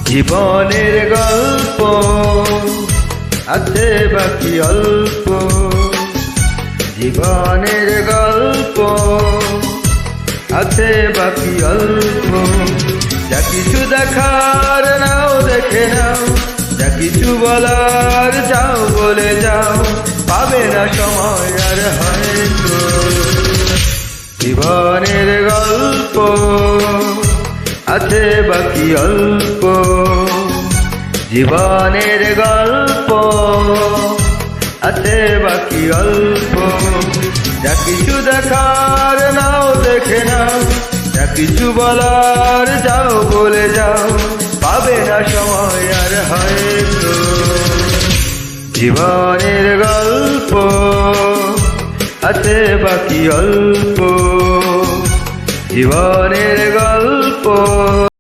জীবনের গল্প আছে বাকি অল্প, জীবনের গল্প আছে বাকি অল্প। যা কিছু দেখার নাও দেখে নাও, যা কিছু বলার যাও বলে যাও, পাবে না সময় আর হয়তো। জীবনের গল্প আছে বাকি অল্প, জীবনের গল্প আছে বাকি অল্প। যা কিছু দেখার নাও দেখে নাও, যা কিছু বলার যাও বলে যাও, পাবে না সময় আর হয়তো। জীবনের গল্প আছে বাকি অল্প।